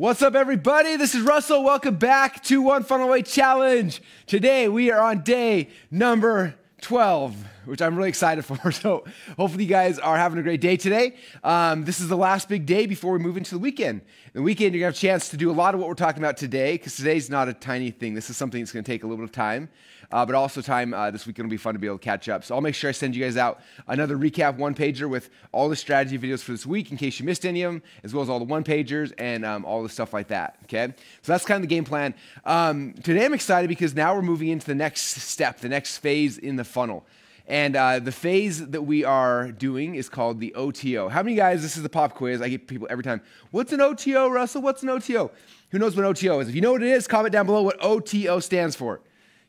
What's up, everybody? This is Russell. Welcome back to One Funnel Away Challenge. Today, we are on day number 12, which I'm really excited for. So hopefully you guys are having a great day today. This is the last big day before we move into the weekend. The weekend, you're going to have a chance to do a lot of what we're talking about today, because today's not a tiny thing. This is something that's going to take a little bit of time, but also time this weekend will be fun to be able to catch up. So I'll make sure I send you guys out another recap one-pager with all the strategy videos for this week in case you missed any of them, as well as all the one-pagers and all the stuff like that, okay? So that's kind of the game plan. Today I'm excited because now we're moving into the next step, the next phase in the funnel. And the phase that we are doing is called the OTO. How many guys, this is the pop quiz, I get people every time, what's an OTO, Russell? What's an OTO? Who knows what OTO is? If you know what it is, comment down below what OTO stands for,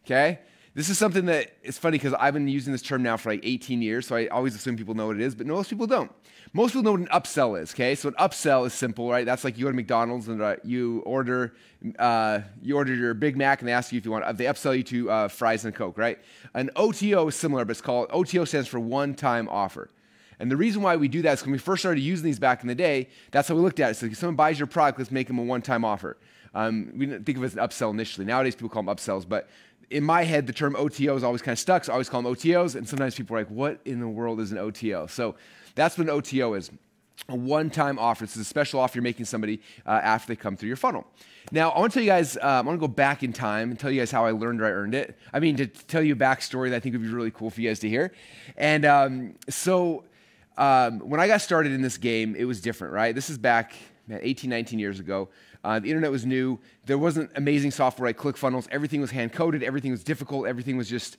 okay? This is something that is funny because I've been using this term now for like 18 years, so I always assume people know what it is, but most people don't. Most people know what an upsell is, okay? So an upsell is simple, right? That's like you go to McDonald's and you order your Big Mac and they ask you if you want, they upsell you to fries and Coke, right? An OTO is similar, but it's called, OTO stands for one-time offer. And the reason why we do that is when we first started using these back in the day, that's how we looked at it. So if someone buys your product, let's make them a one-time offer. We didn't think of it as an upsell initially. Nowadays, people call them upsells, but in my head, the term OTO is always kind of stuck, so I always call them OTOs, and sometimes people are like, what in the world is an OTO? So that's what an OTO is, a one-time offer. It's a special offer you're making somebody after they come through your funnel. Now, I want to tell you guys, I want to go back in time and tell you guys how I learned or I earned it. I mean, to tell you a backstory that I think would be really cool for you guys to hear. And when I got started in this game, it was different, right? This is back 18, 19 years ago. The internet was new. There wasn't amazing software like ClickFunnels. Everything was hand-coded. Everything was difficult. Everything was just,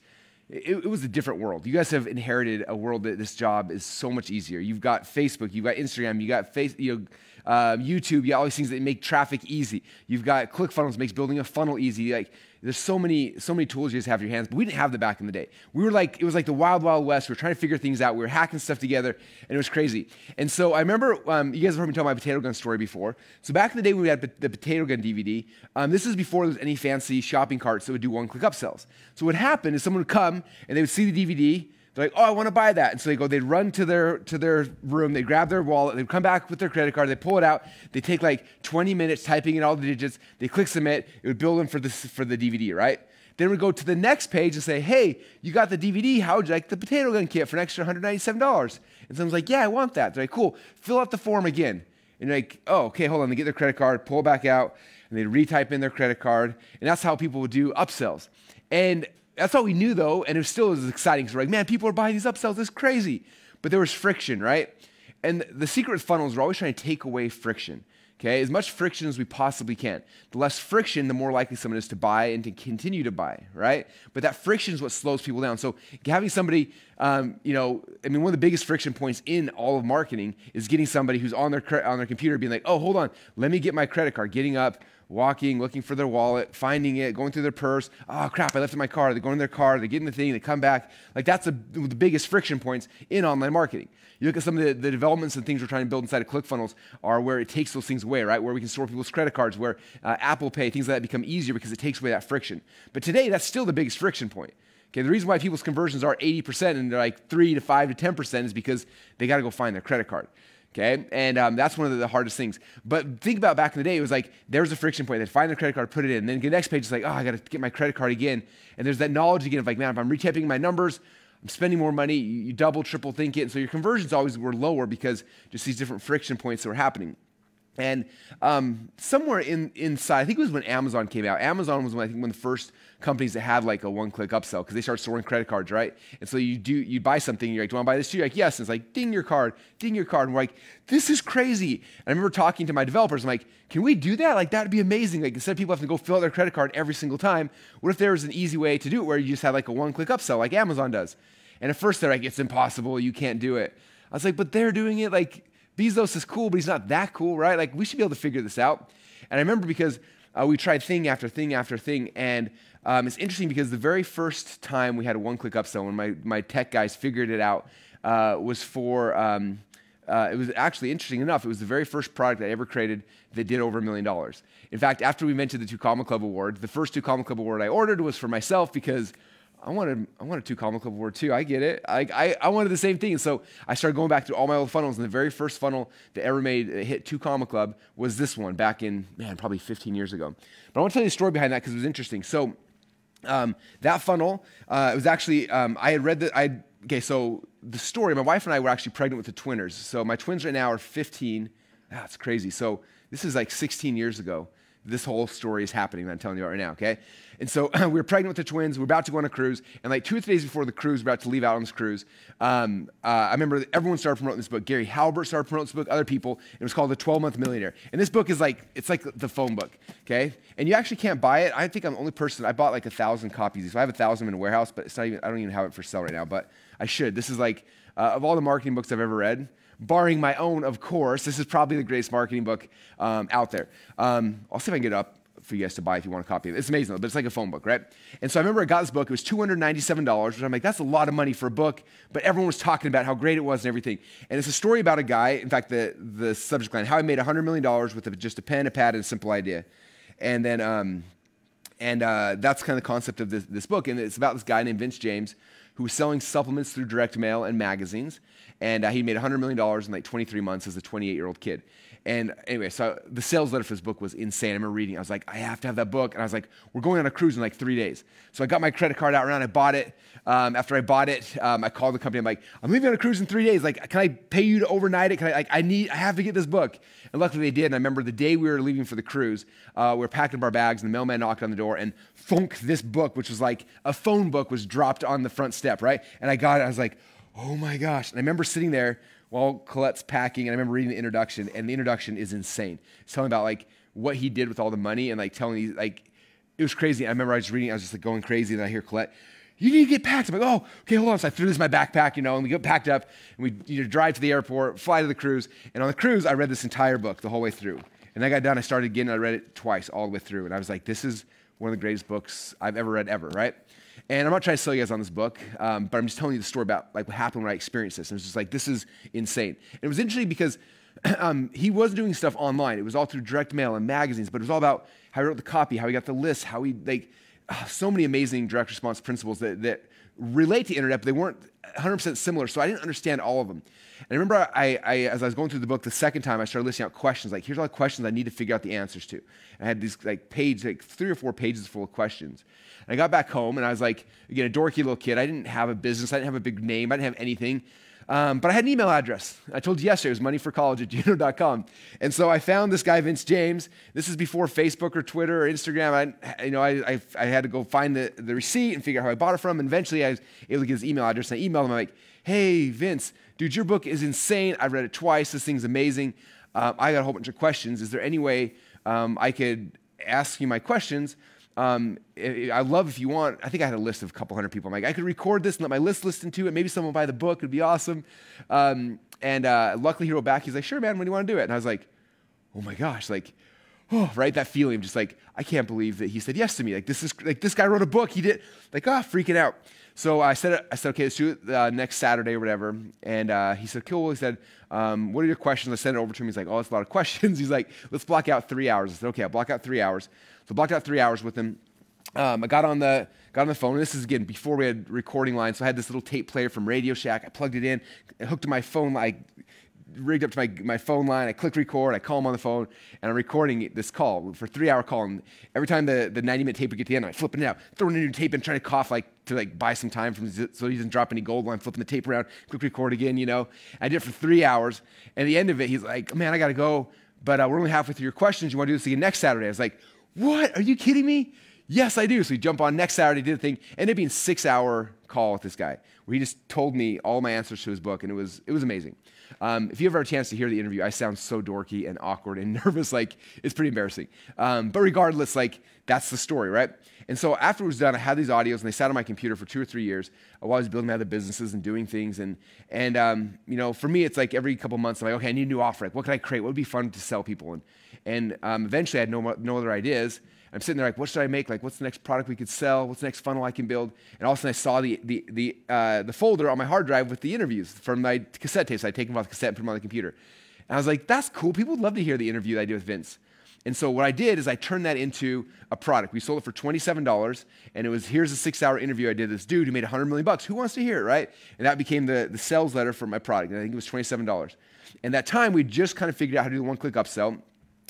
it was a different world. You guys have inherited a world that this job is so much easier. You've got Facebook. You've got Instagram. You've got YouTube. You got all these things that make traffic easy. You've got ClickFunnels, makes building a funnel easy. Like, there's so many tools you guys have in your hands. But we didn't have that back in the day. We were like, it was like the wild, wild west. We were trying to figure things out. We were hacking stuff together, and it was crazy. And so I remember, you guys have heard me tell my potato gun story before. So back in the day when we had the potato gun DVD, this is before there was any fancy shopping carts that would do one-click upsells. So what happened is someone would come, and they would see the DVD. They're like, oh, I want to buy that. And so they'd run to their room, they'd grab their wallet, they'd come back with their credit card, they'd pull it out, they'd take like 20 minutes typing in all the digits, they click submit, it would bill them for the DVD, right? Then we'd go to the next page and say, hey, you got the DVD, how would you like the potato gun kit for an extra $197? And someone's like, yeah, I want that. They're like, cool, fill out the form again. And you're like, oh, okay, hold on, they get their credit card, pull it back out, and they'd retype in their credit card, and that's how people would do upsells. And that's all we knew, though, and it still was exciting because we're like, man, people are buying these upsells. It's crazy. But there was friction, right? And the secret with funnels, we're always trying to take away friction, okay? As much friction as we possibly can. The less friction, the more likely someone is to buy and to continue to buy, right? But that friction is what slows people down. So having somebody, one of the biggest friction points in all of marketing is getting somebody who's on their computer being like, oh, hold on, let me get my credit card, getting up, walking, looking for their wallet, finding it, going through their purse. Oh, crap, I left it in my car. They go in their car, they get in the thing, they come back. Like, that's the biggest friction points in online marketing. You look at some of the developments and things we're trying to build inside of ClickFunnels are where it takes those things away, right? Where we can store people's credit cards, where Apple Pay, things like that become easier because it takes away that friction. But today, that's still the biggest friction point. Okay, the reason why people's conversions are 80% and they're like 3 to 5 to 10% is because they got to go find their credit card. Okay, and that's one of the hardest things. But think about back in the day, it was like, there's a friction point. They'd find their credit card, put it in. Then the next page is like, oh, I got to get my credit card again. And there's that knowledge again of like, man, if I'm retyping my numbers, I'm spending more money, you double, triple think it. And so your conversions always were lower because just these different friction points that were happening. And somewhere inside, I think it was when Amazon came out. Amazon was one of the first companies that had like a one-click upsell because they started storing credit cards, right? And so you buy something, you're like, do you want to buy this too? You're like, yes. And it's like, ding your card. And we're like, this is crazy. And I remember talking to my developers, I'm like, can we do that? Like, that'd be amazing. Like, instead of people having to go fill out their credit card every single time, what if there was an easy way to do it where you just had like a one-click upsell like Amazon does? And at first they're like, it's impossible. You can't do it. I was like, but they're doing it. Like, Bezos is cool, but he's not that cool, right? Like, we should be able to figure this out. And I remember because we tried thing after thing after thing, and it's interesting because the very first time we had a one-click upsell, when my tech guys figured it out, was for, it was actually interesting enough, it was the very first product I ever created that did over $1 million. In fact, after we invented the Two Comma Club Award, the first Two Comma Club Award I ordered was for myself because I wanted 2 Comma Club Award too. I get it. I wanted the same thing. And so I started going back through all my old funnels, and the very first funnel that ever made hit 2 Comma Club was this one back in, man, probably 15 years ago. But I want to tell you the story behind that because it was interesting. So that funnel, it was actually, I had read that, okay, so the story, my wife and I were actually pregnant with the twinners. So my twins right now are 15. That's crazy. So this is like 16 years ago. This whole story is happening that I'm telling you about right now, okay? And so we were pregnant with the twins. We're about to go on a cruise. And like 2 or 3 days before the cruise, we're about to leave out on this cruise. I remember everyone started promoting this book. Gary Halbert started promoting this book, other people. It was called The 12-Month Millionaire. And this book is like, it's like the phone book, okay? And you actually can't buy it. I think I'm the only person, I bought like 1,000 copies. So I have 1,000 in a warehouse, but it's not even, I don't even have it for sale right now, but I should. This is like, of all the marketing books I've ever read, barring my own, of course, this is probably the greatest marketing book out there. I'll see if I can get it up for you guys to buy if you want a copy of it. It's amazing, but it's like a phone book, right? And so I remember I got this book. It was $297, which I'm like, that's a lot of money for a book, but everyone was talking about how great it was and everything. And it's a story about a guy, in fact, the subject line, how I made $100 million with just a pen, a pad, and a simple idea. And then, that's kind of the concept of this book. And it's about this guy named Vince James who was selling supplements through direct mail and magazines. And he made $100 million in like 23 months as a 28-year-old kid. And anyway, so the sales letter for this book was insane. I remember reading it. I was like, I have to have that book. And I was like, we're going on a cruise in like 3 days. So I got my credit card out around. I bought it. After I bought it, I called the company. I'm like, I'm leaving on a cruise in 3 days. Like, can I pay you to overnight it? I have to get this book. And luckily they did. And I remember the day we were leaving for the cruise, we were packing up our bags, and the mailman knocked on the door, and thunk, this book, which was like a phone book, was dropped on the front step, right? And I got it. I was like, oh my gosh. And I remember sitting there while Colette's packing, and I remember reading the introduction, and the introduction is insane. It's telling about like what he did with all the money, and like telling me, like, it was crazy. I remember I was reading, I was just like going crazy, and I hear Colette, you need to get packed. I'm like, oh, okay, hold on. So I threw this in my backpack, and we got packed up, and we drive to the airport, fly to the cruise, and on the cruise, I read this entire book the whole way through. And I got done, I started again, and I read it twice all the way through, and I was like, this is one of the greatest books I've ever read ever, right? And I'm not trying to sell you guys on this book, but I'm just telling you the story about like what happened when I experienced this. And it was just like, this is insane. And it was interesting because he was doing stuff online. It was all through direct mail and magazines, but it was all about how he wrote the copy, how he got the list, how he, like, so many amazing direct response principles that relate to the internet, but they weren't 100% similar, so I didn't understand all of them. And I remember as I was going through the book the second time, I started listing out questions, like, here's all the questions I need to figure out the answers to. And I had these like 3 or 4 pages full of questions. And I got back home, and I was like, again, a dorky little kid. I didn't have a business. I didn't have a big name. I didn't have anything. But I had an email address. I told you yesterday, it was moneyforcollege@juno.com. And so I found this guy, Vince James. This is before Facebook or Twitter or Instagram. I had to go find the receipt and figure out how I bought it from. And eventually, I was able to get his email address. And I emailed him. I'm like, hey, Vince, dude, your book is insane. I've read it twice. This thing's amazing. I got a whole bunch of questions. Is there any way I could ask you my questions? I'd love if you want, I think I had a list of a couple hundred people. I'm like, I could record this and let my list listen to it. Maybe someone will buy the book. It'd be awesome. Luckily he wrote back. He's like, sure, man, when do you want to do it? And I was like, oh my gosh, like, oh, right? That feeling of just like, I can't believe that he said yes to me. Like, this guy wrote a book. He did, like, freaking out. So I said, okay, let's do it next Saturday or whatever. And he said, cool. He said, what are your questions? I sent it over to him. He's like, oh, that's a lot of questions. He's like, let's block out 3 hours. I said, okay, I'll block out 3 hours. So I blocked out 3 hours with him. I got on the phone, and this is, again, before we had recording lines. So I had this little tape player from Radio Shack. I plugged it in, I hooked to my phone, I rigged up to my phone line. I click record, I call him on the phone, and I'm recording this call for a 3-hour call. And every time the 90-minute tape would get to the end, I'm flipping it out, throwing a new tape in, trying to cough, to buy some time so he doesn't drop any gold while I'm flipping the tape around, click record again, I did it for 3 hours. And at the end of it, he's like, man, I got to go, but we're only halfway through your questions. You want to do this again next Saturday? I was like, what? Are you kidding me? Yes, I do. So we jump on next Saturday, did the thing. Ended up being a 6-hour call with this guy where he just told me all my answers to his book, and it was amazing. If you ever have a chance to hear the interview, I sound so dorky and awkward and nervous, it's pretty embarrassing. But regardless, that's the story, right? And so after it was done, I had these audios, and they sat on my computer for 2 or 3 years while I was building my other businesses and doing things. And for me, it's like every couple months, I'm like, okay, I need a new offer. Like, what can I create? What would be fun to sell people? And eventually, I had no other ideas. I'm sitting there like, what should I make? Like, what's the next product we could sell? What's the next funnel I can build? And all of a sudden, I saw the folder on my hard drive with the interviews from my cassette tapes. I'd taken them off the cassette and put them on the computer. And I was like, that's cool. People would love to hear the interview that I did with Vince. And so what I did is I turned that into a product. We sold it for $27, and it was, here's a 6-hour interview I did with this dude who made $100 million. Who wants to hear it, right? And that became the sales letter for my product. And I think it was $27. And that time, we just kind of figured out how to do the one-click upsell.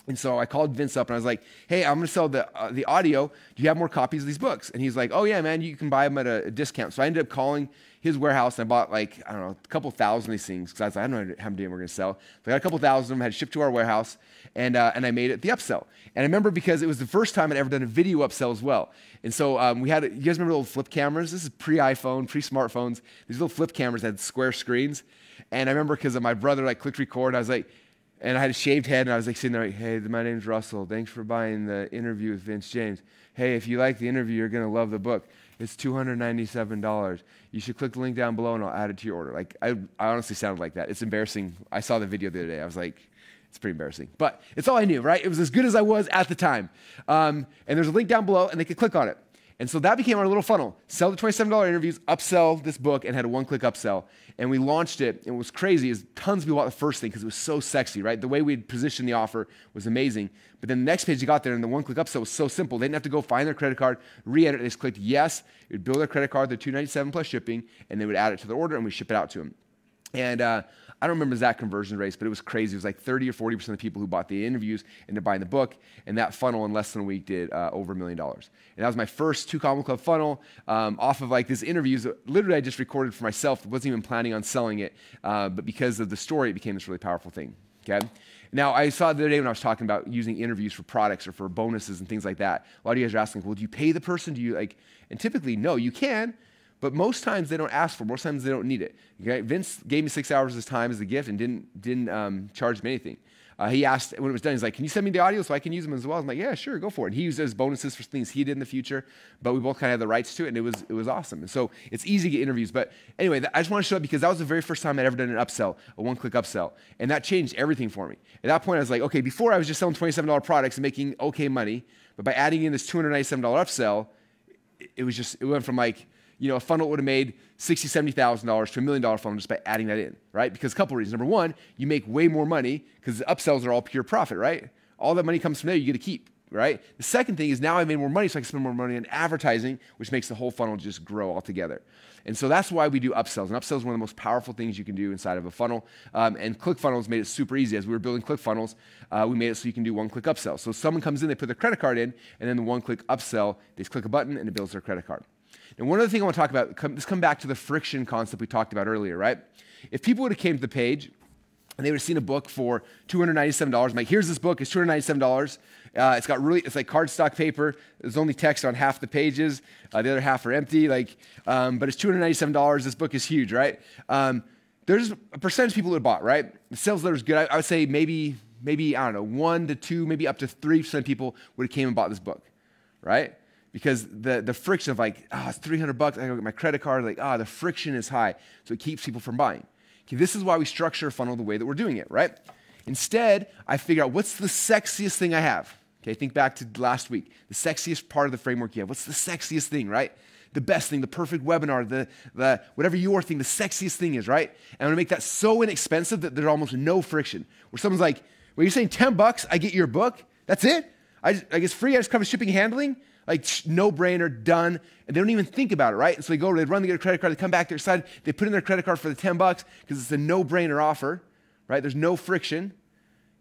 And so I called Vince up and I was like, hey, I'm going to sell the audio. Do you have more copies of these books? And he's like, oh yeah, man, you can buy them at a discount. So I ended up calling his warehouse and I bought like, I don't know, a couple thousand of these things because I was like, I don't know how many we're going to sell. So I got a couple thousand of them, had shipped to our warehouse, and I made it the upsell. And I remember because it was the first time I'd ever done a video upsell as well. And so we had, you guys remember the old flip cameras? This is pre-iPhone, pre-smartphones. These little flip cameras had square screens. And I remember because my brother like clicked record, I was like, and I had a shaved head, and I was like sitting there like, hey, my name's Russell. Thanks for buying the interview with Vince James. Hey, if you like the interview, you're going to love the book. It's $297. You should click the link down below, and I'll add it to your order. Like, I honestly sounded like that. It's embarrassing. I saw the video the other day. I was like, it's pretty embarrassing. But it's all I knew, right? It was as good as I was at the time. And there's a link down below, and they could click on it. And so that became our little funnel. Sell the $27 interviews, upsell this book, and had a one-click upsell. And we launched it, and what was crazy is tons of people bought the first thing because it was so sexy, right? The way we'd positioned the offer was amazing. But then the next page you got there, and the one-click upsell was so simple. They didn't have to go find their credit card, re-enter it. They just clicked yes. It would bill their credit card, the $297 plus shipping, and they would add it to their order, and we ship it out to them. And I don't remember exact conversion rates, but it was crazy. It was like 30 or 40% of the people who bought the interviews ended up buying the book, and that funnel in less than a week did over $1 million. And that was my first 2 Combo Club funnel off of like this interviews that literally I just recorded for myself. I wasn't even planning on selling it, but because of the story, it became this really powerful thing, okay? Now, I saw the other day when I was talking about using interviews for products or for bonuses and things like that, a lot of you guys are asking, well, do you pay the person? Do you like, and typically, no, you can. But most times they don't ask for it. Most times they don't need it. Okay? Vince gave me 6 hours of his time as a gift and didn't charge me anything. He asked when it was done, he's like, can you send me the audio so I can use them as well? I'm like, yeah, sure, go for it. And he used it as bonuses for things he did in the future, but we both kind of had the rights to it, and it was awesome. And so it's easy to get interviews. But anyway, I just want to show up because that was the very first time I'd ever done an upsell, a one-click upsell. And that changed everything for me. At that point, I was like, okay, before I was just selling $27 products and making okay money, but by adding in this $297 upsell, it went from like, a funnel would have made $60,000, $70,000 to $1 million funnel just by adding that in, right? Because a couple reasons. Number one, you make way more money because the upsells are all pure profit, right? All that money comes from there, you get to keep, right? The second thing is now I made more money, so I can spend more money on advertising, which makes the whole funnel just grow altogether. And so that's why we do upsells. And upsells is one of the most powerful things you can do inside of a funnel. And ClickFunnels made it super easy. As we were building ClickFunnels, we made it so you can do one-click upsell. So someone comes in, they put their credit card in, and then the one-click upsell, they just click a button, and it builds their credit card. And one other thing I want to talk about, let's come back to the friction concept we talked about earlier, right? If people would have came to the page and they would have seen a book for $297, I'm like, here's this book, it's $297. It's like cardstock paper. There's only text on half the pages. The other half are empty, but it's $297. This book is huge, right? There's a percentage of people that bought, right? The sales letter is good. I would say maybe, I don't know, 1 to 2, maybe up to 3% of people would have came and bought this book, right? Because the friction of like, it's $300, I gotta get my credit card, the friction is high, so it keeps people from buying. Okay, this is why we structure a funnel the way that we're doing it, right? Instead, I figure out what's the sexiest thing I have. Okay, think back to last week. The sexiest part of the framework you have. What's the sexiest thing, right? The best thing, the perfect webinar, the whatever your thing, the sexiest thing is, right? And I'm gonna make that so inexpensive that there's almost no friction. Where someone's like, well, you're saying $10, I get your book? That's it? I guess free, I just cover shipping and handling? Like, no brainer, done. And they don't even think about it, right? And so they run, they get a credit card, they come back, they're excited, they put in their credit card for the $10 because it's a no-brainer offer, right? There's no friction.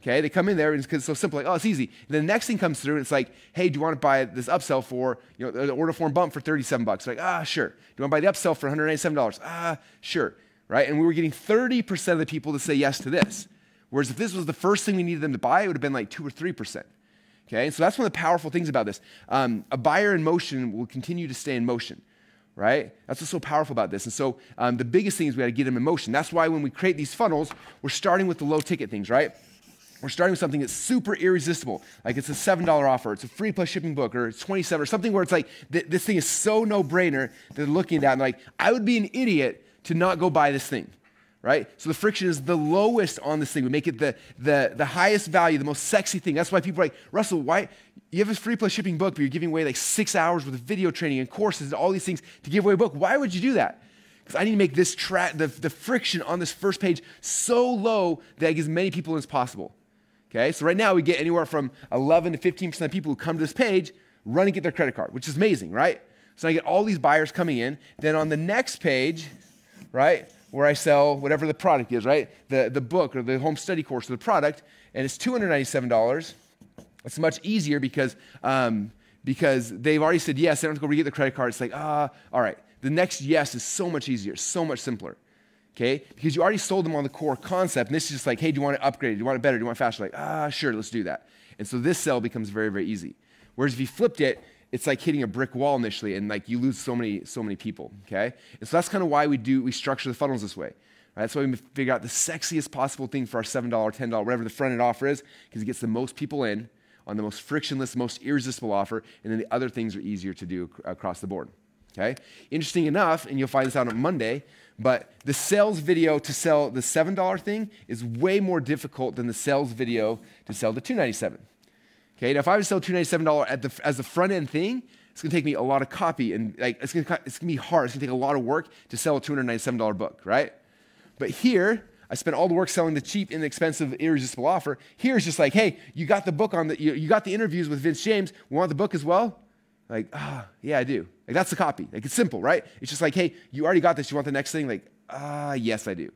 Okay, they come in there because it's so simple, like, oh, it's easy. And then the next thing comes through and it's like, hey, do you want to buy this upsell for, the order form bump for $37? Like, sure. Do you want to buy the upsell for $197? Sure, right? And we were getting 30% of the people to say yes to this. Whereas if this was the first thing we needed them to buy, it would have been like 2 or 3%. Okay, and so that's one of the powerful things about this. A buyer in motion will continue to stay in motion, right? That's what's so powerful about this. And so the biggest thing is we got to get them in motion. That's why when we create these funnels, we're starting with the low ticket things, right? We're starting with something that's super irresistible. Like it's a $7 offer, it's a free plus shipping book, or it's $27, or something where it's like, this thing is so no-brainer that they're looking at that and like, I would be an idiot to not go buy this thing. Right? So the friction is the lowest on this thing. We make it the highest value, the most sexy thing. That's why people are like, Russell, why you have this free plus shipping book, but you're giving away like 6 hours worth of video training and courses and all these things to give away a book. Why would you do that? Because I need to make this the friction on this first page so low that I get as many people as possible. Okay, so right now we get anywhere from 11 to 15% of people who come to this page run and get their credit card, which is amazing, right? So I get all these buyers coming in. Then on the next page, right, where I sell whatever the product is, right, the book or the home study course or the product, and it's $297. It's much easier because they've already said yes. They don't have to go re-get the credit card. It's like, all right. The next yes is so much easier, so much simpler. Okay, because you already sold them on the core concept, and this is just like, hey, do you want it upgraded? Do you want it better? Do you want it faster? Like, sure, let's do that. And so this sell becomes very, very easy. Whereas if you flipped it, it's like hitting a brick wall initially, and like you lose so many people. Okay, and so that's kind of why we structure the funnels this way. Right? That's why we figure out the sexiest possible thing for our $7, $10, whatever the front end offer is, because it gets the most people in on the most frictionless, most irresistible offer, and then the other things are easier to do across the board. Okay, interesting enough, and you'll find this out on Monday. But the sales video to sell the $7 thing is way more difficult than the sales video to sell the $297. Okay, now if I was to sell $297 as the front end thing, it's going to take me a lot of copy and like it's going to be hard. It's going to take a lot of work to sell a $297 book, right? But here, I spent all the work selling the cheap, inexpensive, irresistible offer. Here it's just like, hey, you got the book you got the interviews with Vince James. Want the book as well? Like, yeah, I do. Like, that's the copy. Like, it's simple, right? It's just like, hey, you already got this. You want the next thing? Like, yes, I do.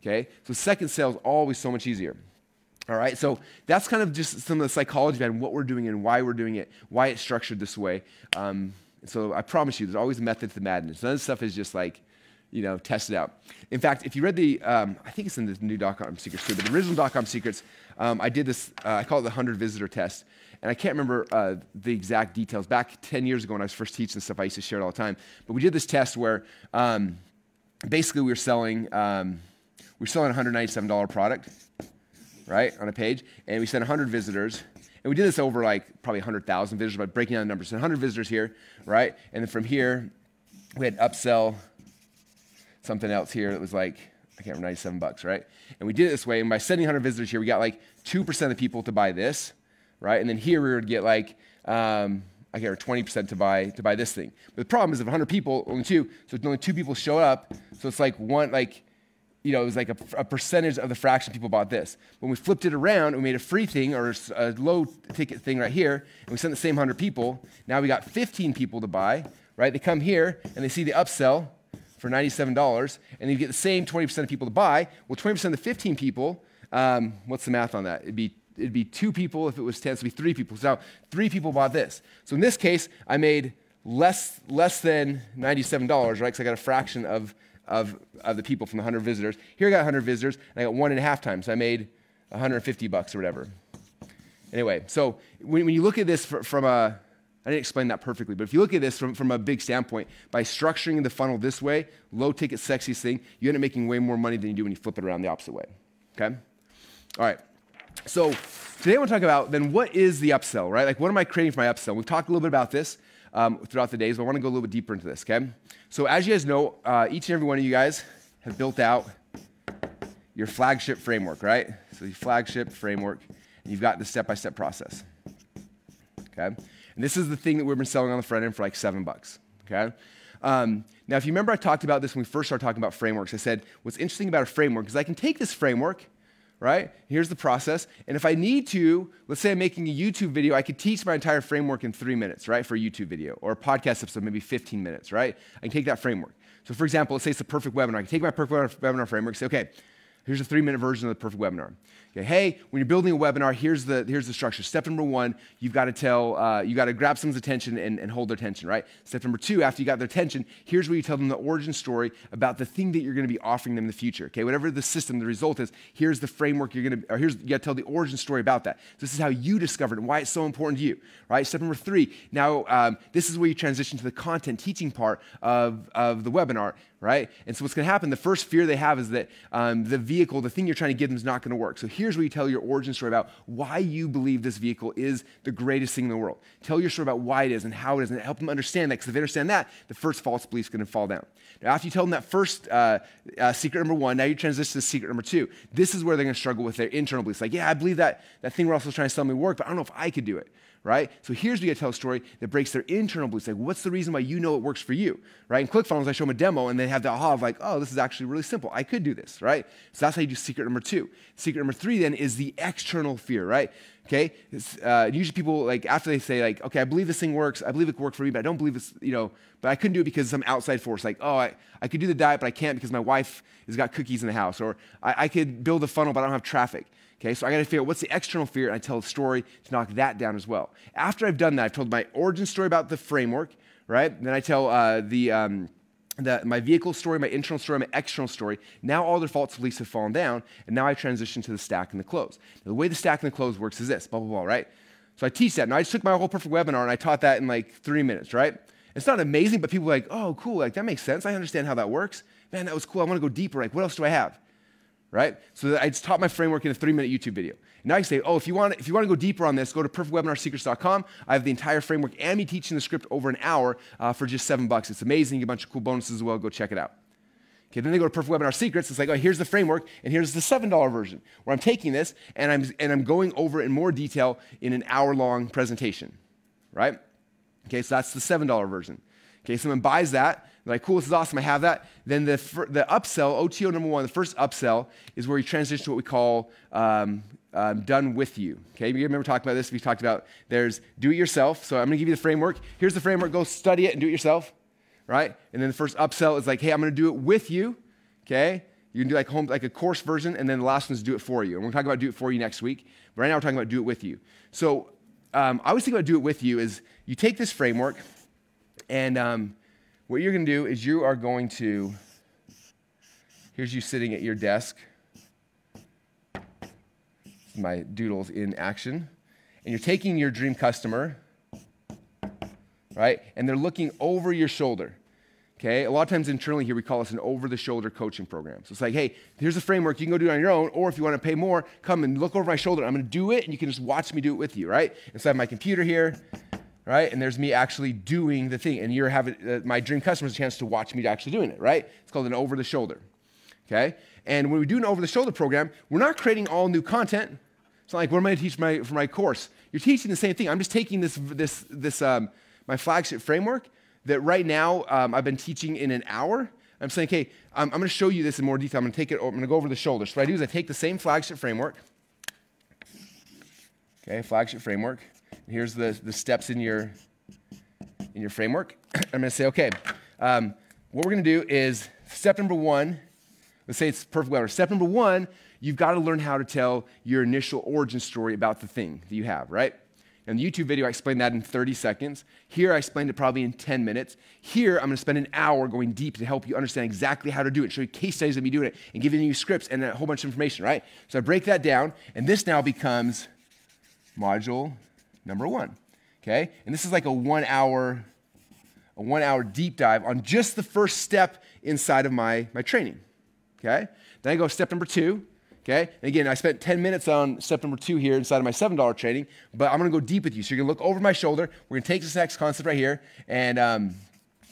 Okay? So second sale is always so much easier. All right? So that's kind of just some of the psychology behind what we're doing and why we're doing it, why it's structured this way. So I promise you, there's always a method to the madness. None of this stuff is just like, test it out. In fact, if you read I think it's in the new .com Secrets too, but the original .com Secrets, I did this, I call it the 100 visitor test. And I can't remember the exact details. Back 10 years ago when I was first teaching stuff, I used to share it all the time. But we did this test where basically we were selling a $197 product, right, on a page. And we sent 100 visitors. And we did this over like probably 100,000 visitors, by breaking down the numbers. So 100 visitors here, right? And then from here, we had upsell something else here that was like, I can't remember, $97, right? And we did it this way. And by sending 100 visitors here, we got like 2% of the people to buy this. Right? And then here we would get like, I can't remember, 20% to buy this thing. But the problem is if 100 people, only two, so only 2 people show up, so it's like one, like, it was like a percentage of the fraction people bought this. When we flipped it around and we made a free thing or a low ticket thing right here, and we sent the same 100 people, now we got 15 people to buy, right? They come here and they see the upsell for $97, and then you get the same 20% of people to buy. Well, 20% of the 15 people, what's the math on that? It'd be 2 people if it was 10, so it'd be 3 people. So now 3 people bought this. So in this case, I made less than $97, right? Because I got a fraction of the people from the 100 visitors. Here I got 100 visitors, and I got 1.5 times. So I made $150 or whatever. Anyway, so when you look at this from a, I didn't explain that perfectly, but if you look at this from a big standpoint, by structuring the funnel this way, low ticket, sexiest thing, you end up making way more money than you do when you flip it around the opposite way. Okay? All right. So today I want to talk about then what is the upsell, right? Like what am I creating for my upsell? We've talked a little bit about this throughout the days, but I want to go a little bit deeper into this, okay? So as you guys know, each and every one of you guys have built out your flagship framework, right? So your flagship framework, and you've got the step-by-step process, okay? And this is the thing that we've been selling on the front end for like $7, okay? Now, if you remember I talked about this when we first started talking about frameworks. I said what's interesting about a framework is I can take this framework, right? Here's the process. And if I need to, let's say I'm making a YouTube video, I could teach my entire framework in 3 minutes, right, for a YouTube video, or a podcast episode, maybe 15 minutes, right? I can take that framework. So for example, let's say it's a perfect webinar. I can take my perfect webinar framework and say, okay, here's a 3-minute version of the perfect webinar. Okay, hey, when you're building a webinar, here's the structure. Step number 1, you've got to grab someone's attention and hold their attention, right? Step number 2, after you got their attention, here's where you tell them the origin story about the thing that you're going to be offering them in the future. Okay, whatever the system, the result is, here's the framework you got to tell the origin story about that. So this is how you discovered it and why it's so important to you, right? Step number 3, now this is where you transition to the content teaching part of the webinar, right? And so what's going to happen, the first fear they have is that the vehicle, the thing you're trying to give them is not going to work. So here's where you tell your origin story about why you believe this vehicle is the greatest thing in the world. Tell your story about why it is and how it is and help them understand that, because if they understand that, the first false belief is going to fall down. Now, after you tell them that first secret number 1, now you transition to secret number 2. This is where they're going to struggle with their internal beliefs. Like, yeah, I believe that thing Russell's trying to sell me work, but I don't know if I could do it. right? So here's where you tell a story that breaks their internal beliefs. Like, what's the reason why you know it works for you, right? In ClickFunnels, I show them a demo, and they have the aha of like, oh, this is actually really simple. I could do this, right? So that's how you do secret number 2. Secret number 3 then is the external fear, right? Okay? Usually people, like, after they say, like, okay, I believe this thing works. I believe it could work for me, but I don't believe it's, but I couldn't do it because of some outside force. Like, oh, I could do the diet, but I can't because my wife has got cookies in the house. Or I could build a funnel, but I don't have traffic. Okay, so I got to figure out what's the external fear, and I tell a story to knock that down as well. After I've done that, I've told my origin story about the framework, right? And then I tell my vehicle story, my internal story, my external story. Now all their false beliefs have fallen down, and now I transition to the stack and the close. Now, the way the stack and the close works is this, blah, blah, blah, right? So I teach that. Now I just took my whole perfect webinar, and I taught that in like 3 minutes, right? It's not amazing, but people are like, oh, cool, like that makes sense. I understand how that works. Man, that was cool. I want to go deeper. Like, what else do I have? Right? So I just taught my framework in a 3-minute YouTube video. And now I can say, oh, if you want to go deeper on this, go to perfectwebinarsecrets.com. I have the entire framework and me teaching the script over an hour for just $7. It's amazing. You get a bunch of cool bonuses as well. Go check it out. Okay, then they go to Perfect Webinar Secrets. It's like, oh, here's the framework, and here's the $7 version, where I'm taking this and I'm going over it in more detail in an hour-long presentation, right? Okay, so that's the $7 version. Okay, someone buys that. They're like, cool, this is awesome, I have that. Then the upsell, OTO number 1, the first upsell is where you transition to what we call done with you. Okay, you remember talking about this? We talked about there's do it yourself. So I'm going to give you the framework. Here's the framework. Go study it and do it yourself, right? And then the first upsell is like, hey, I'm going to do it with you. Okay, you can do like a course version, and then the last one is do it for you. And we're talking about do it for you next week. But right now we're talking about do it with you. So I always think about do it with you is you take this framework, and what you're going to do is you are going to, here's you sitting at your desk. My doodles in action. And you're taking your dream customer, right? And they're looking over your shoulder. Okay? A lot of times internally here we call this an over-the-shoulder coaching program. So it's like, hey, here's a framework. You can go do it on your own, or if you want to pay more, come and look over my shoulder. I'm going to do it, and you can just watch me do it with you, right? And so I have my computer here, right? And there's me actually doing the thing. And you're having my dream customers a chance to watch me actually doing it, right? It's called an over-the-shoulder. Okay? And when we do an over-the-shoulder program, we're not creating all new content. It's not like, what am I going to teach for my course? You're teaching the same thing. I'm just taking my flagship framework that right now I've been teaching in an hour. I'm saying, okay, I'm going to show you this in more detail. I'm going to go over the shoulder. So what I do is I take the same flagship framework. Okay, flagship framework. And here's the steps in your framework. I'm going to say, okay, what we're going to do is step number 1. Let's say it's perfect webinar. Step number 1, you've got to learn how to tell your initial origin story about the thing that you have, right? In the YouTube video, I explained that in 30 seconds. Here, I explained it probably in 10 minutes. Here, I'm going to spend an hour going deep to help you understand exactly how to do it, show you case studies of me doing it, and giving you scripts and a whole bunch of information, right? So I break that down, and this now becomes module number 1, okay? And this is like a 1 hour deep dive on just the first step inside of my training, okay? Then I go step number 2, okay? And again, I spent 10 minutes on step number 2 here inside of my $7 training, but I'm going to go deep with you. So you're going to look over my shoulder. We're going to take this next concept right here, and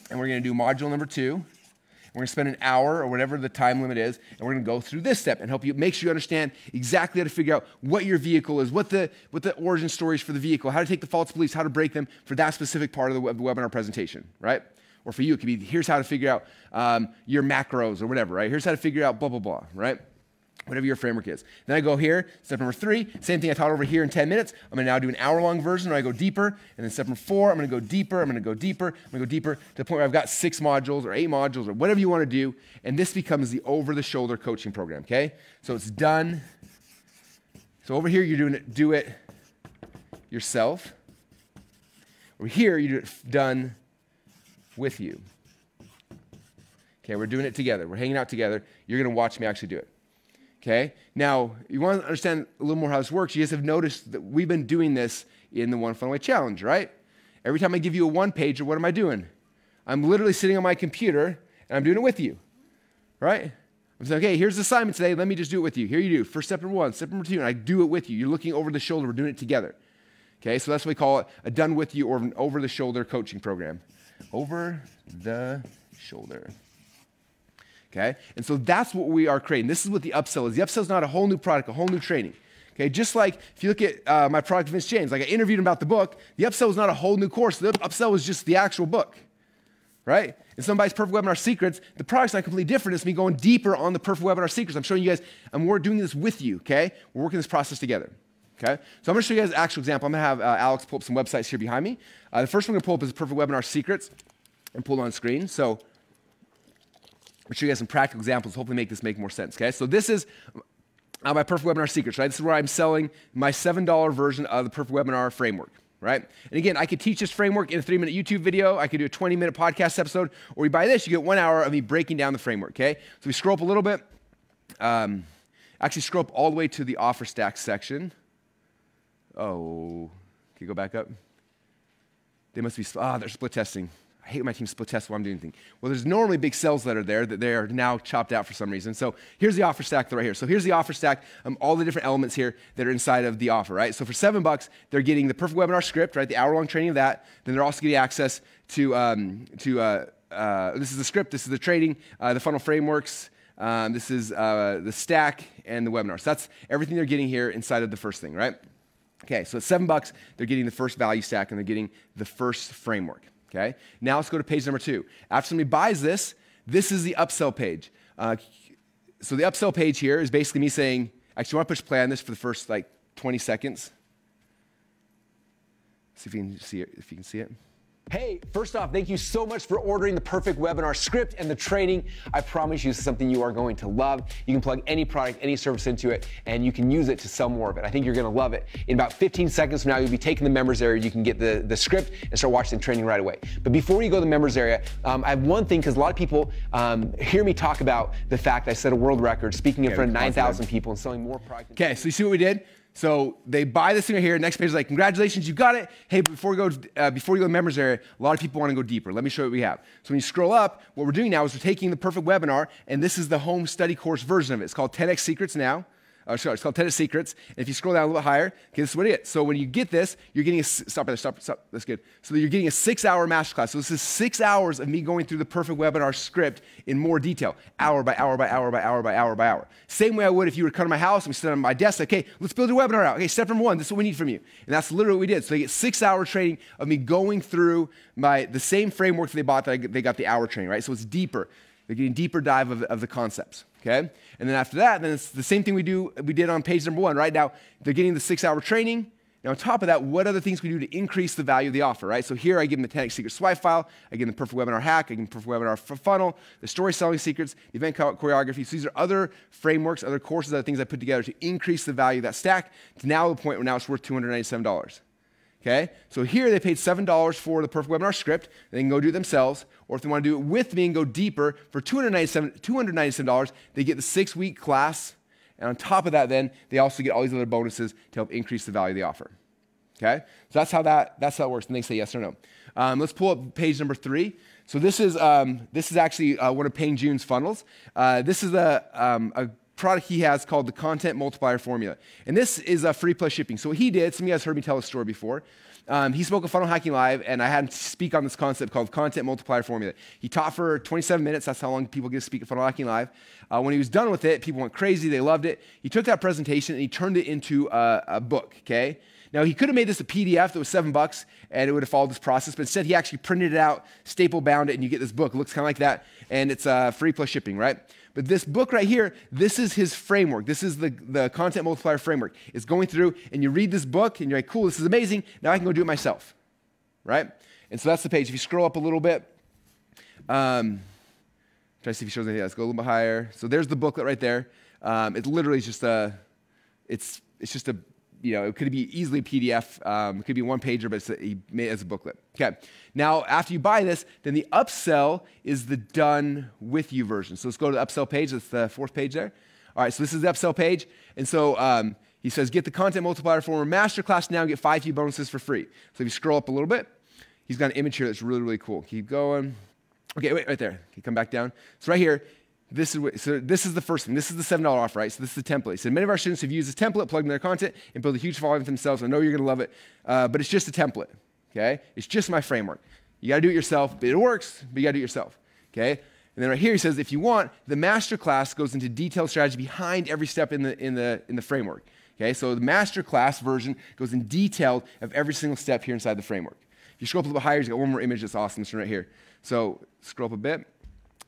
we're going to do module number 2. We're going to spend an hour or whatever the time limit is, and we're going to go through this step and help you make sure you understand exactly how to figure out what your vehicle is, what the origin story is for the vehicle, how to take the false beliefs, how to break them for that specific part of the webinar presentation, right? Or for you, it could be, here's how to figure out your macros or whatever, right? Here's how to figure out blah, blah, blah, right? Whatever your framework is. Then I go here, step number 3, same thing I taught over here in 10 minutes. I'm going to now do an hour-long version where I go deeper. And then step number 4, I'm going to go deeper, I'm going to go deeper, I'm going to go deeper to the point where I've got 6 modules or 8 modules or whatever you want to do. And this becomes the over-the-shoulder coaching program, okay? So it's done. So over here, you're do it yourself. Over here, you do it done with you. Okay, we're doing it together. We're hanging out together. You're going to watch me actually do it. Okay? Now, you want to understand a little more how this works. You guys have noticed that we've been doing this in the One Funnel Away Challenge, right? Every time I give you a one-pager, what am I doing? I'm literally sitting on my computer, and I'm doing it with you, right? I'm saying, okay, here's the assignment today. Let me just do it with you. Here you do. First step number 1, step number 2, and I do it with you. You're looking over the shoulder. We're doing it together. Okay? So that's what we call it, a done with you or an over-the-shoulder coaching program. Over the shoulder. Okay? And so that's what we are creating. This is what the upsell is. The upsell is not a whole new product, a whole new training. Okay, just like if you look at my product, Vince James, like I interviewed him about the book, the upsell was not a whole new course. The upsell was just the actual book, right? In Somebody's Perfect Webinar Secrets, the product's not completely different. It's me going deeper on the Perfect Webinar Secrets. I'm showing you guys, and we're doing this with you, okay? We're working this process together, okay? So I'm gonna show you guys an actual example. I'm gonna have Alex pull up some websites here behind me. The first one I'm gonna pull up is Perfect Webinar Secrets and pull it on screen. So I'll show you guys some practical examples, hopefully make this make more sense, okay? So this is my Perfect Webinar Secrets, right? This is where I'm selling my $7 version of the Perfect Webinar framework, right? And again, I could teach this framework in a 3-minute YouTube video. I could do a 20-minute podcast episode. Or you buy this, you get 1 hour of me breaking down the framework, okay? So we scroll up a little bit. Actually, scroll up all the way to the offer stack section. Oh, can you go back up? They must be, they're split testing. I hate when my team split tests while I'm doing things. Well, there's normally big cells that are there that they are now chopped out for some reason. So here's the offer stack right here. So here's the offer stack, all the different elements here that are inside of the offer, right? So for $7, they're getting the Perfect Webinar script, right? The hour-long training of that. Then they're also getting access to this is the script, this is the training, the funnel frameworks, this is the stack, and the webinar. So that's everything they're getting here inside of the first thing, right? Okay, so at $7, they're getting the first value stack, and they're getting the first framework. Okay, now let's go to page number 2. After somebody buys this, this is the upsell page. So the upsell page here is basically me saying, actually, I want to push play on this for the first 20 seconds. See if you can see it. If you can see it. Hey, first off, thank you so much for ordering the Perfect Webinar script and the training. I promise you this is something you are going to love. You can plug any product, any service into it, and you can use it to sell more of it. I think you're gonna love it. In about 15 seconds from now, you'll be taking the members area. You can get the script and start watching the training right away. But before you go to the members area, I have one thing, because a lot of people hear me talk about the fact I set a world record speaking in front of 9,000 people and selling more product. Okay, so you see what we did? So they buy this thing right here. Next page is like, congratulations, you got it. Hey, but before you go to the members area, a lot of people want to go deeper. Let me show you what we have. So when you scroll up, what we're doing now is we're taking the Perfect Webinar, and this is the home study course version of it. It's called 10X Secrets now. It's called 10X Secrets. And if you scroll down a little bit higher, okay, this is what it is. So when you get this, you're getting stop. That's good. So you're getting a 6-hour masterclass. So this is 6 hours of me going through the Perfect Webinar script in more detail, hour by hour by hour by hour by hour by hour. Same way I would if you were to come to my house and we sit on my desk, okay, let's build your webinar out. Okay, step number 1, this is what we need from you. And that's literally what we did. So they get 6-hour training of me going through the same framework that they bought that they got the hour training, right? So it's deeper. They're getting deeper dive of the concepts, okay? And then after that, then it's the same thing we did on page number 1, right? Now, they're getting the 6-hour training. Now, on top of that, what other things can we do to increase the value of the offer, right? So here, I give them the 10X Secret swipe file. I give them the Perfect Webinar hack. I give them the Perfect Webinar funnel, the story selling secrets, the event choreography. So these are other frameworks, other courses, other things I put together to increase the value of that stack to now the point where now it's worth $297. Okay, so here they paid $7 for the Perfect Webinar script. They can go do it themselves, or if they want to do it with me and go deeper, for $297, they get the 6-week class, and on top of that, then they also get all these other bonuses to help increase the value of the offer. Okay, so that's how it works. And they say yes or no. Let's pull up page number 3. So this is actually one of Peng Joon's funnels. This is a product he has called the Content Multiplier Formula. And this is free plus shipping. So what he did, some of you guys heard me tell this story before. He spoke at Funnel Hacking Live, and I had him speak on this concept called Content Multiplier Formula. He taught for 27 minutes. That's how long people get to speak at Funnel Hacking Live. When he was done with it, people went crazy. They loved it. He took that presentation and he turned it into a book, okay? Now, he could have made this a PDF that was $7, and it would have followed this process, but instead he actually printed it out, staple bound it, and you get this book. It looks kind of like that, and it's free plus shipping, right? But this book right here, this is his framework. This is the Content Multiplier Framework. It's going through, and you read this book, and you're like, cool, this is amazing. Now I can go do it myself, right? And so that's the page. If you scroll up a little bit, try to see if he shows anything else. Go a little bit higher. So there's the booklet right there. It literally is just it's just a, it could be easily a PDF. It could be one pager, but he made it as a booklet. Okay. Now, after you buy this, then the upsell is the done with you version. So let's go to the upsell page. That's the 4th page there. All right. So this is the upsell page. And so he says, get the Content Multiplier Formula Masterclass now and get 5 key bonuses for free. So if you scroll up a little bit, he's got an image here that's really, really cool. Keep going. Okay, wait, right there. Okay, come back down. So right here, this is the first thing. This is the $7 offer, right? So this is the template. So many of our students have used this template, plugged in their content, and built a huge following for themselves. I know you're going to love it, but it's just a template, okay? It's just my framework. You got to do it yourself, but it works, but you got to do it yourself, okay? And then right here he says, if you want, the masterclass goes into detailed strategy behind every step in the framework, Okay, so the masterclass version goes in detail of every single step here inside the framework. If you scroll up a little bit higher, you've got one more image that's awesome. This one right here. So scroll up a bit.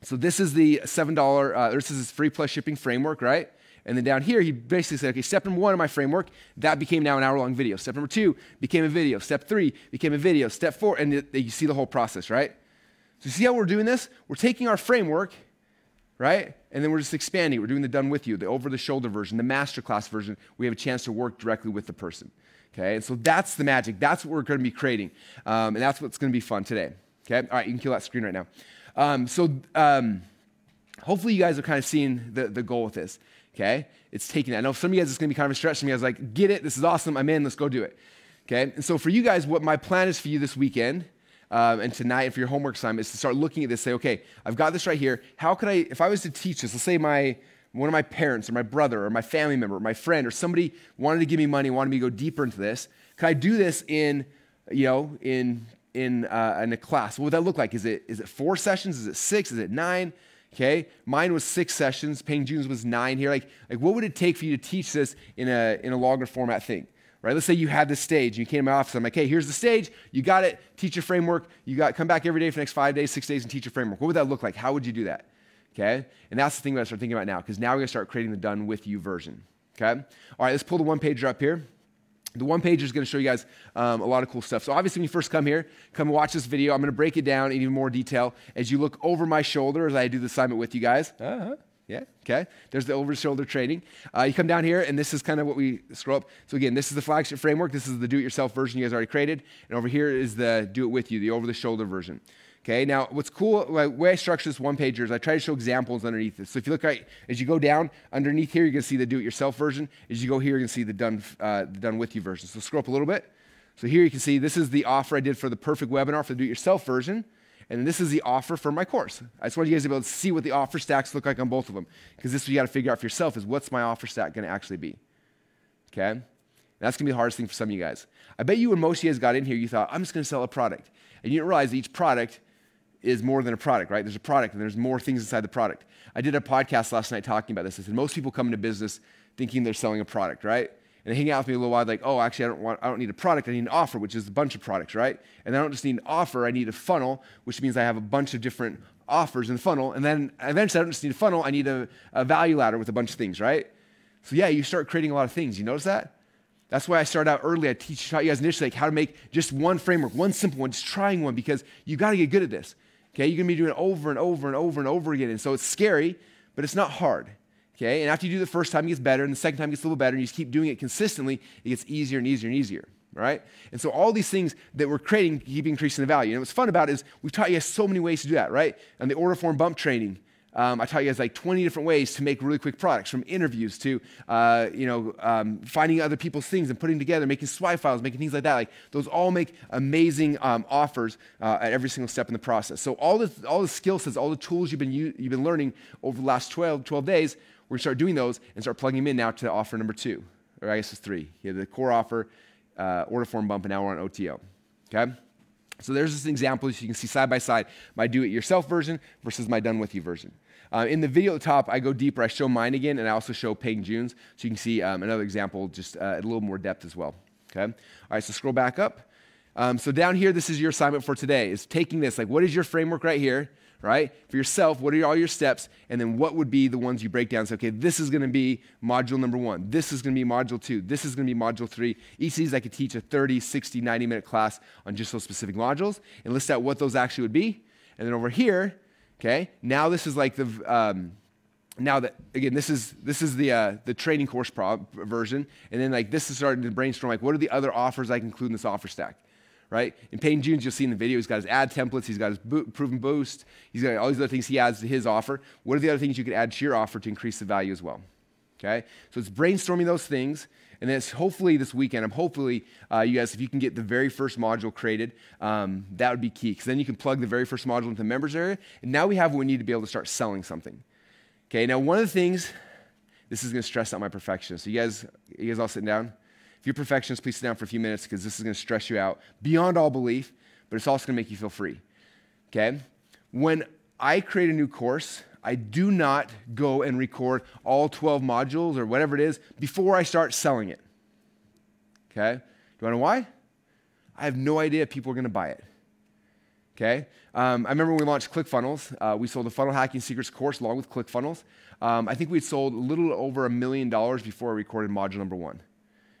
So this is the $7, this is his free plus shipping framework, right? And then down here, he basically said, okay, step number 1 of my framework, that became now an hour-long video. Step number 2 became a video. Step 3 became a video. Step 4, and you see the whole process, right? So you see how we're doing this? We're taking our framework, right? And then we're just expanding. We're doing the done with you, the over-the-shoulder version, the masterclass version. We have a chance to work directly with the person, okay? And so that's the magic. That's what we're going to be creating, and that's what's going to be fun today, okay? All right, you can kill that screen right now. Hopefully you guys are kind of seeing the goal with this, okay? It's taking that. I know some of you guys, it's going to be kind of a stretch. Some of you guys are like, get it, this is awesome, I'm in, let's go do it, okay? And so for you guys, what my plan is for you this weekend and tonight and for your homework assignment is to start looking at this, say, okay, I've got this right here. How could I, if I was to teach this, let's say one of my parents or my brother or my family member or my friend or somebody wanted to give me money, wanted me to go deeper into this, could I do this in a class? What would that look like? Is it 4 sessions? Is it 6? Is it 9? Okay, mine was 6 sessions. Paying June's was 9 here. Like what would it take for you to teach this in a longer format thing? Right? Let's say you had this stage. And you came to my office. I'm like, hey, here's the stage. You got it. Teach your framework. Come back every day for the next 5 days, 6 days, and teach your framework. What would that look like? How would you do that? Okay, and that's the thing that I start thinking about now, because now we're gonna start creating the done with you version. Okay, all right, let's pull the one pager up here. The one pager is going to show you guys a lot of cool stuff. So obviously when you first come here, come watch this video. I'm going to break it down in even more detail as you look over my shoulder as I do the assignment with you guys. Yeah, okay. There's the over-the-shoulder training. You come down here, and this is kind of what we scroll up. So again, this is the flagship framework. This is the do-it-yourself version you guys already created. And over here is the do-it-with-you, the over-the-shoulder version. Okay, now what's cool, the way I structure this one pager is I try to show examples underneath this. So if you look right, as you go down underneath here, you're gonna see the do-it-yourself version. As you go here, you're gonna see the done with you version. So scroll up a little bit. So here you can see this is the offer I did for the perfect webinar for the do-it-yourself version. And this is the offer for my course. I just want you guys to be able to see what the offer stacks look like on both of them. Because this is what you gotta figure out for yourself is what's my offer stack gonna actually be, okay? And that's gonna be the hardest thing for some of you guys. I bet you when most of you guys got in here, you thought, I'm just gonna sell a product. And you didn't realize that each product is more than a product, right? There's a product and there's more things inside the product. I did a podcast last night talking about this. I said most people come into business thinking they're selling a product, right? And they hang out with me a little while like, oh, actually I don't need a product, I need an offer, which is a bunch of products, right? And I don't just need an offer, I need a funnel, which means I have a bunch of different offers in the funnel. And then eventually I don't just need a funnel, I need a value ladder with a bunch of things, right? So yeah, you start creating a lot of things. You notice that? That's why I started out early. I taught you guys initially like how to make just one framework, one simple one, just trying one, because you got to get good at this. Okay, you're gonna be doing it over and over and over and over again. And so it's scary, but it's not hard. Okay, and after you do the first time, it gets better, and the second time it gets a little better, and you just keep doing it consistently, it gets easier and easier and easier, right? And so all these things that we're creating keep increasing the value. And what's fun about it is we've taught you guys so many ways to do that, right? And the order form bump training, I taught you guys like 20 different ways to make really quick products, from interviews to finding other people's things and putting together, making swipe files, making things like that. Like those all make amazing offers at every single step in the process. So all the skill sets, all the tools you've been learning over the last 12 days, we're gonna start doing those and start plugging them in now to offer number 2, or I guess it's 3. You have the core offer, order form bump, and now we're on OTO. Okay. So there's just an example, so you can see side by side my do-it-yourself version versus my done-with-you version. In the video at the top, I go deeper. I show mine again, and I also show Paying June's, so you can see another example just at a little more depth as well. Okay. All right, so scroll back up. So down here, this is your assignment for today, is taking this, like what is your framework right here, right? For yourself, what are all your steps? And then what would be the ones you break down? So, okay, this is gonna be module number 1. This is gonna be module 2. This is gonna be module 3. Each of these I could teach a 30, 60, 90-minute class on just those specific modules and list out what those actually would be. And then over here, okay, now this is like the, now that, again, this is the training course version. And then like this is starting to brainstorm, like what are the other offers I can include in this offer stack? Right? In Paying June's, you'll see in the video, he's got his ad templates, he's got his proven boost, he's got all these other things he adds to his offer. What are the other things you could add to your offer to increase the value as well? Okay? So it's brainstorming those things, and then it's hopefully this weekend, you guys, if you can get the very first module created, that would be key, because then you can plug the very first module into the members area, and now we have what we need to be able to start selling something. Okay, now one of the things, this is going to stress out my perfectionist. So you guys all sitting down? If you're perfectionist, please sit down for a few minutes because this is going to stress you out beyond all belief, but it's also going to make you feel free, okay? When I create a new course, I do not go and record all 12 modules or whatever it is before I start selling it. Okay? Do you want to know why? I have no idea if people are going to buy it. Okay? I remember when we launched ClickFunnels, we sold the Funnel Hacking Secrets course along with ClickFunnels. I think we'd sold a little over $1 million before I recorded module number 1.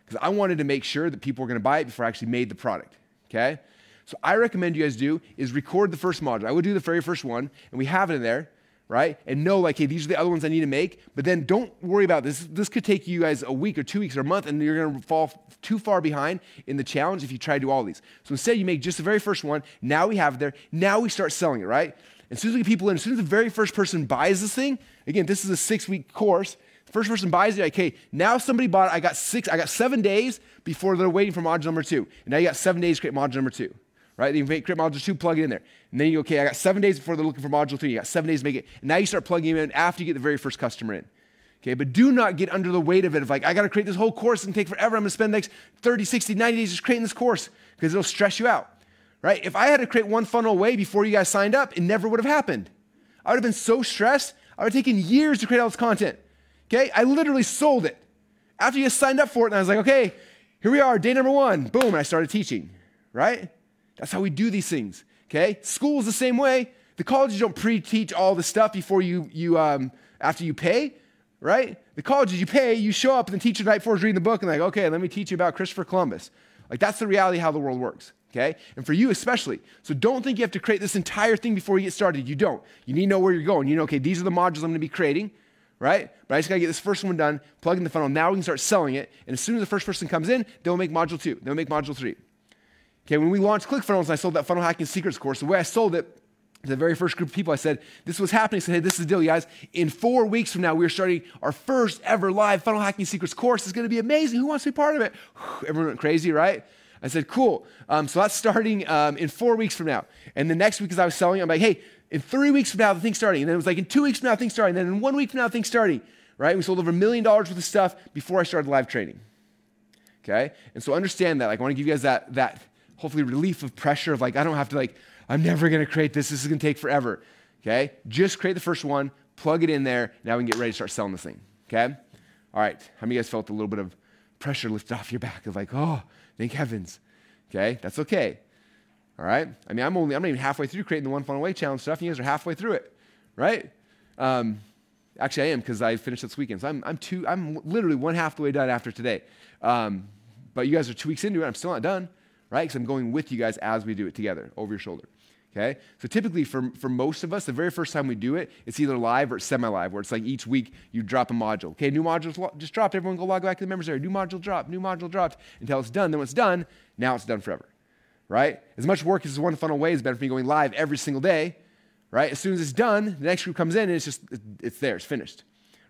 Because I wanted to make sure that people were going to buy it before I actually made the product. Okay? So I recommend you guys do is record the first module. I would do the very first one, and we have it in there, right? And know, like, hey, these are the other ones I need to make. But then don't worry about this. This could take you guys a week or 2 weeks or a month, and you're going to fall too far behind in the challenge if you try to do all these. So instead, you make just the very first one. Now we have it there. Now we start selling it, right? As soon as we get people in, as soon as the very first person buys this thing, again, this is a 6-week course. The first person buys it, like, hey, now somebody bought it. I got 7 days before they're waiting for module number 2. And now you got 7 days to create module number 2. Right? You create module 2, plug it in there. And then you go, okay, I got 7 days before they're looking for module 3. You got 7 days to make it. And now you start plugging them in after you get the very first customer in. Okay, but do not get under the weight of it of like, I got to create this whole course and take forever. I'm going to spend the next 30, 60, 90 days just creating this course because it'll stress you out. Right? If I had to create one funnel away before you guys signed up, it never would have happened. I would have been so stressed. I would have taken years to create all this content. Okay? I literally sold it. After you guys signed up for it, and I was like, okay, here we are, day number 1. Boom, and I started teaching. Right? That's how we do these things, okay? School is the same way. The colleges don't pre-teach all the stuff before after you pay, right? The colleges, you pay, you show up, and the teacher the night before is reading the book, and like, okay, let me teach you about Christopher Columbus. Like, that's the reality of how the world works, okay? And for you especially. So don't think you have to create this entire thing before you get started. You don't. You need to know where you're going. You know, okay, these are the modules I'm going to be creating, right? But I just got to get this first one done, plug in the funnel. Now we can start selling it, and as soon as the first person comes in, they'll make module 2. They'll make module 3. Okay, when we launched ClickFunnels and I sold that Funnel Hacking Secrets course, the way I sold it, to the very first group of people, I said, this was happening. I said, hey, this is the deal, you guys. In 4 weeks from now, we're starting our first ever live Funnel Hacking Secrets course. It's going to be amazing. Who wants to be part of it? Everyone went crazy, right? I said, cool. So that's starting in 4 weeks from now. And the next week as I was selling it, I'm like, hey, in 3 weeks from now, the thing's starting. And then it was like in 2 weeks from now, the thing's starting. And then in 1 week from now, the thing's starting, right? We sold over $1 million worth of stuff before I started live training. Okay? And so understand that. Like, I want to give you guys that hopefully relief of pressure of like, I don't have to like, I'm never going to create this. This is going to take forever. Okay? Just create the first one, plug it in there. Now we can get ready to start selling this thing. Okay? All right. How many of you guys felt a little bit of pressure lifted off your back of like, oh, thank heavens. Okay? That's okay. All right? I mean, I'm not even halfway through creating the One Funnel Away challenge stuff. You guys are halfway through it. Right? Actually, I am because I finished this weekend. So I'm literally 1/2 the way done after today. But you guys are 2 weeks into it. I'm still not done. Right? Because I'm going with you guys as we do it together, over your shoulder. Okay? So typically for most of us, the very first time we do it, it's either live or it's semi-live, where it's like each week you drop a module. Okay, new module just dropped. Everyone go log back to the members area. New module dropped, until it's done. Then when it's done, now it's done forever. Right? As much work as One Funnel Away has been for me going live every single day, right? As soon as it's done, the next group comes in and it's there, it's finished.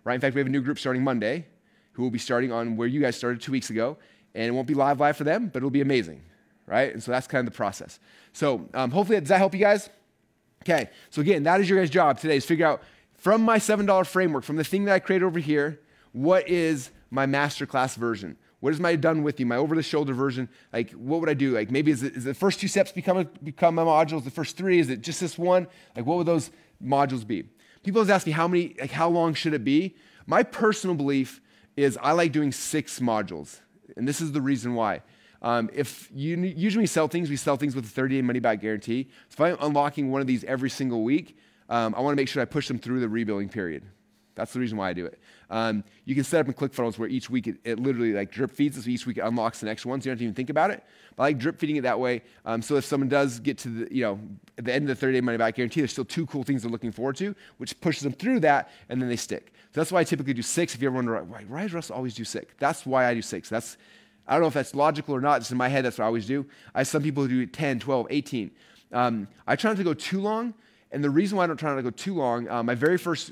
Right? In fact, we have a new group starting Monday who will be starting on where you guys started 2 weeks ago, and it won't be live for them, but it'll be amazing. Right? And so that's kind of the process. So hopefully, does that help you guys? Okay. So again, that is your guys' job today is figure out from my $7 framework, from the thing that I created over here, what is my masterclass version? What is my done with you, my over-the-shoulder version? Like, what would I do? Like, maybe is the first 2 steps become my modules? The first 3, is it just this one? Like, what would those modules be? People always ask me how long should it be? My personal belief is I like doing 6 modules. And this is the reason why. If you usually sell things, we sell things with a 30-day money-back guarantee. So if I'm unlocking one of these every single week, I want to make sure I push them through the rebuilding period. That's the reason why I do it. You can set up in ClickFunnels where each week it literally like drip feeds, so each week it unlocks the next one, so you don't have to even think about it. But I like drip feeding it that way, so if someone does get to at the end of the 30-day money-back guarantee, there's still 2 cool things they're looking forward to, which pushes them through that, and then they stick. So that's why I typically do 6. If you ever wonder, why does Russell always do 6? That's why I do 6. I don't know if that's logical or not. Just in my head, that's what I always do. I have some people who do 10, 12, 18. I try not to go too long. And the reason why I don't try not to go too long, my very first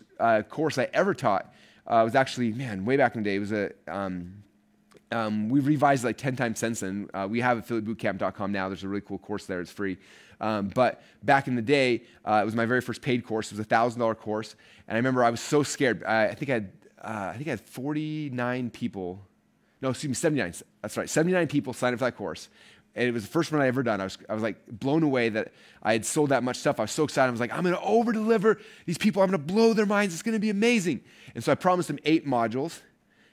course I ever taught was actually, way back in the day. It was we've revised it like 10 times since then. We have affiliatebootcamp.com now. There's a really cool course there. It's free. But back in the day, it was my very first paid course. It was a $1,000 course. And I remember I was so scared. I think I had 49 people. No, excuse me, 79. That's right. 79 people signed up for that course. And it was the first one I ever done. I was like blown away that I had sold that much stuff. I was so excited. I was like, I'm going to over deliver these people. I'm going to blow their minds. It's going to be amazing. And so I promised them 8 modules.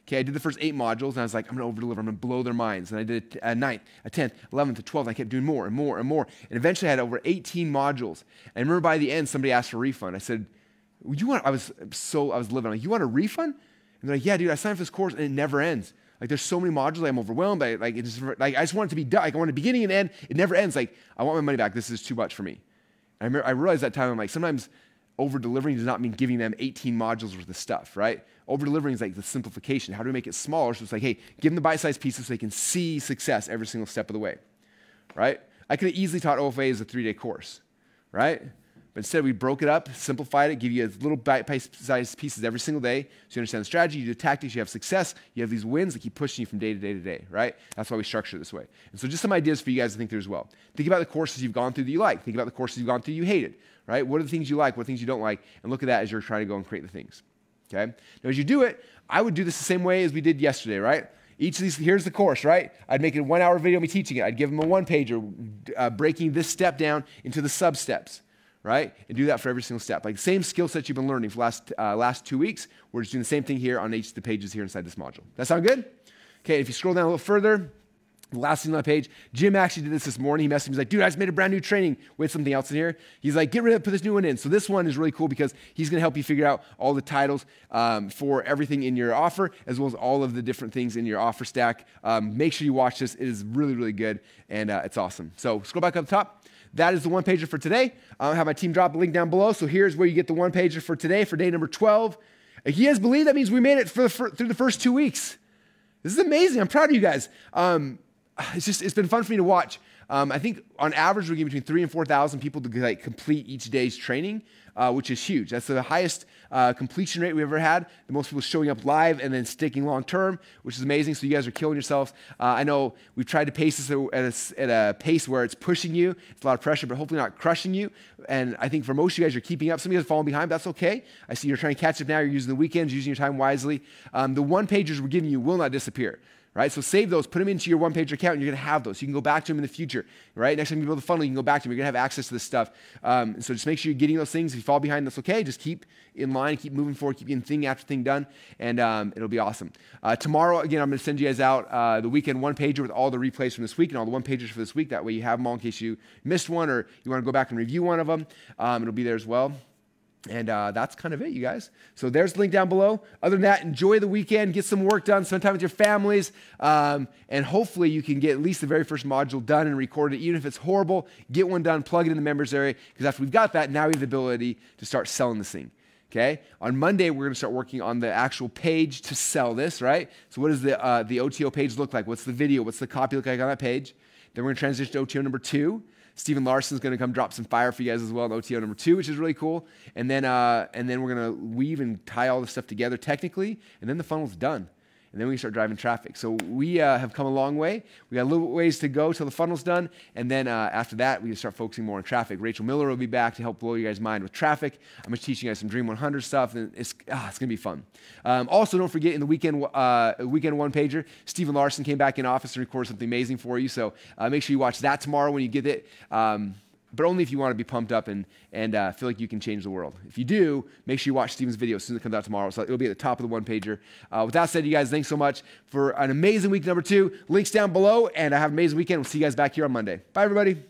Okay, I did the first 8 modules, and I was like, I'm going to over deliver. I'm going to blow their minds. And I did a 9th, a 10th, 11th, a 12th. And I kept doing more and more and more. And eventually I had over 18 modules. And I remember by the end, somebody asked for a refund. I said, I was living. I'm like, you want a refund? And they're like, yeah, dude, I signed up for this course, and it never ends. Like, there's so many modules, I'm overwhelmed. I just want it to be done. Like, I want a beginning and end. It never ends. Like, I want my money back. This is too much for me. And I realized that time, I'm like, sometimes over-delivering does not mean giving them 18 modules worth of stuff, right? Over-delivering is like the simplification. How do we make it smaller? So it's like, hey, give them the bite-sized pieces so they can see success every single step of the way, right? I could have easily taught OFA as a 3-day course, right? But instead, we broke it up, simplified it, give you little bite-sized pieces every single day so you understand the strategy, you do the tactics, you have success, you have these wins that keep pushing you from day to day to day, right? That's why we structure it this way. And so just some ideas for you guys to think through as well. Think about the courses you've gone through that you like. Think about the courses you've gone through you hated, right? What are the things you like? What are the things you don't like? And look at that as you're trying to go and create the things, okay? Now, as you do it, I would do this the same way as we did yesterday, right? Each of these, here's the course, right? I'd make a 1-hour video of me teaching it. I'd give them a 1-pager, breaking this step down into the sub-steps, right? And do that for every single step. Like the same skill set you've been learning for the last 2 weeks, we're just doing the same thing here on each of the pages here inside this module. That sound good? Okay, if you scroll down a little further, the last thing on the page, Jim actually did this morning. He messaged me, he's like, dude, I just made a brand new training with something else in here. He's like, get rid of it, put this new one in. So this one is really cool because he's gonna help you figure out all the titles for everything in your offer, as well as all of the different things in your offer stack. Make sure you watch this. It is really, really good, and it's awesome. So scroll back up the top. That is the 1-pager for today. I'll have my team drop a link down below. So here's where you get the 1-pager for today, for day number 12. If you guys believe, that means we made it through the first 2 weeks. This is amazing. I'm proud of you guys. It's been fun for me to watch. I think on average, we're getting between 3,000 and 4,000 people to complete each day's training, which is huge. That's the highest completion rate we've ever had. The most people showing up live and then sticking long term, which is amazing. So you guys are killing yourselves. I know we've tried to pace this at a pace where it's pushing you. It's a lot of pressure, but hopefully not crushing you. And I think for most of you guys, you're keeping up. Some of you guys are falling behind. That's okay. I see you're trying to catch up now. You're using the weekends, using your time wisely. The 1-pagers we're giving you will not disappear. Right? So save those, put them into your 1-pager account, and you're going to have those. You can go back to them in the future, right? Next time you build a funnel, you can go back to them. You're going to have access to this stuff. So just make sure you're getting those things. If you fall behind, that's okay. Just keep in line, keep moving forward, keep getting thing after thing done, and it'll be awesome. Tomorrow, again, I'm going to send you guys out the weekend 1-pager with all the replays from this week and all the 1-pagers for this week. That way you have them all in case you missed one or you want to go back and review one of them. It'll be there as well. And that's kind of it, you guys. So there's the link down below. Other than that, enjoy the weekend, get some work done, spend time with your families, and hopefully you can get at least the very first module done and recorded. Even if it's horrible, get one done, plug it in the members area, because after we've got that, now we have the ability to start selling this thing. Okay? On Monday, we're going to start working on the actual page to sell this, right? So what does the OTO page look like? What's the video? What's the copy look like on that page? Then we're going to transition to OTO number 2. Stephen Larson's going to come drop some fire for you guys as well in OTO number 2, which is really cool. And then we're going to weave and tie all this stuff together technically, and then the funnel's done. And then we can start driving traffic. So we have come a long way. We got a little ways to go till the funnel's done. And then after that, we can start focusing more on traffic. Rachel Miller will be back to help blow you guys' mind with traffic. I'm going to teach you guys some Dream 100 stuff. And it's going to be fun. Also, don't forget in the weekend 1-pager, Stephen Larson came back in office and recorded something amazing for you. So make sure you watch that tomorrow when you get it. But only if you want to be pumped up and feel like you can change the world. If you do, make sure you watch Steven's video as soon as it comes out tomorrow. So it'll be at the top of the 1-pager. With that said, you guys, thanks so much for an amazing week number 2. Links down below, and have an amazing weekend. We'll see you guys back here on Monday. Bye, everybody.